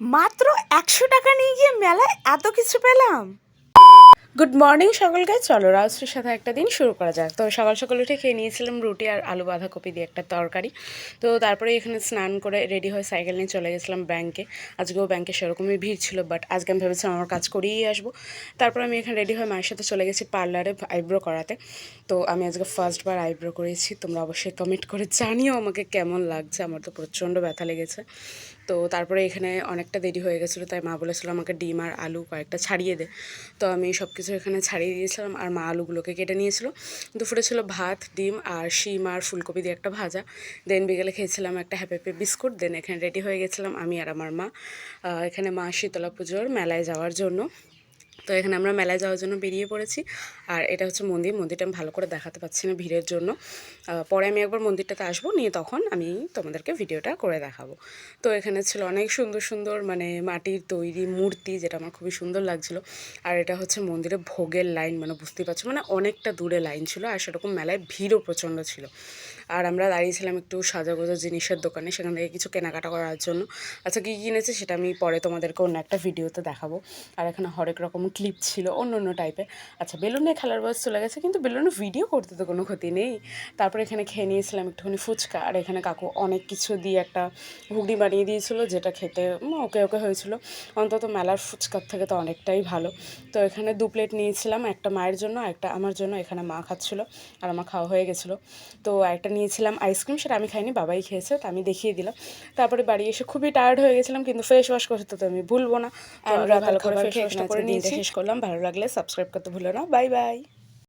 মাত্র 100 টাকা নিয়ে গিয়ে মেলায় এত কিছু পেলাম। গুড মর্নিং সকলকে, চলো রাজশ্রীর সাথে একটা দিন শুরু করা যাক। তো সকাল সকাল উঠে খেয়ে নিয়েছিলাম রুটি আর আলু বাঁধাকপি দিয়ে একটা তরকারি। তো তারপরে এখানে স্নান করে রেডি হয়ে সাইকেল নিয়ে চলে গেছিলাম ব্যাংকে। আজকেও ব্যাংকে সেরকমই ভিড় ছিল, বাট আজকে আমি ভেবেছিলাম আমার কাজ করিয়েই আসবো। তারপরে আমি এখানে রেডি হয়ে মায়ের সাথে চলে গেছি পার্লারে আইব্রো করাতে। তো আমি আজকে ফার্স্টবার আইব্রো করেছি। তোমরা অবশ্যই কমেন্ট করে জানিও আমাকে কেমন লাগছে। আমার তো প্রচণ্ড ব্যথা লেগেছে। তো তারপরে এখানে অনেকটা দেরি হয়ে গেছিলো, তাই মা বলেছিলো আমাকে ডিম আর আলু কয়েকটা ছাড়িয়ে দে। তো আমি সব কিছু এখানে ছাড়িয়ে দিয়েছিলাম আর মা আলুগুলোকে কেটে নিয়েছিল। দুপুরে ছিল ভাত, ডিম আর শিম আর ফুলকপি দিয়ে একটা ভাজা। দেন বিকেলে খেয়েছিলাম একটা হ্যাপি বিস্কুট। দেন এখানে রেডি হয়ে গেছিলাম আমি আর আমার মা। এখানে মা শীতলা পুজোর মেলায় যাওয়ার জন্য। তো এখানে আমরা মেলায় যাওয়ার জন্য বেরিয়ে পড়েছি। আর এটা হচ্ছে মন্দিরটা আমি ভালো করে দেখাতে পাচ্ছি না ভিড়ের জন্য। পরে আমি একবার মন্দিরটাতে আসবো, নিয়ে তখন আমি তোমাদেরকে ভিডিওটা করে দেখাবো। তো এখানে ছিল অনেক সুন্দর সুন্দর মানে মাটির তৈরি মূর্তি, যেটা আমার খুবই সুন্দর লাগছিলো। আর এটা হচ্ছে মন্দিরে ভোগের লাইন, মানে বুঝতেই পারছো মানে অনেকটা দূরে লাইন ছিল। আর সেরকম মেলায় ভিড়ও প্রচণ্ড ছিল। আর আমরা দাঁড়িয়েছিলাম একটু সাজাগোজা জিনিসের দোকানে, সেখান থেকে কিছু কেনাকাটা করার জন্য। আচ্ছা কী কিনেছে সেটা আমি পরে তোমাদেরকে অন্য একটা ভিডিওতে দেখাবো। আর এখানে হরেক রকম ক্লিপ ছিল অন্য অন্য টাইপের। আচ্ছা বেলুন নিয়ে খেলার বয়স চলে গেছে, কিন্তু বেলুনে ভিডিও করতে তো কোনো ক্ষতি নেই। তারপরে এখানে খেয়ে নিয়েছিলাম একটুখানি ফুচকা। আর এখানে কাকু অনেক কিছু দিয়ে একটা ঘুগনি বানিয়ে দিয়েছিলো, যেটা খেতে ওকে ওকে হয়েছিল। অন্তত মেলার ফুচকার থেকে তো অনেকটাই ভালো। তো এখানে 2 প্লেট নিয়েছিলাম, একটা মায়ের জন্য একটা আমার জন্য। এখানে মা খাচ্ছিলো আর আমার খাওয়া হয়ে গেছিলো। তো একটা নিয়েছিলাম আইসক্রিম, সেটা আমি খাইনি, বাবাই খেয়েছে, তো আমি দেখিয়ে দিলাম। তারপরে বাড়ি এসে খুবই টায়ার্ড হয়ে গেছিলাম, কিন্তু ফেস ওয়াশ করতে তো আমি ভুলবো না। ভালো করে ফেস ওয়াশটা করে নিয়ে শেষ করলাম। ভালো লাগলে সাবস্ক্রাইব করতে ভুলো না। Bye bye.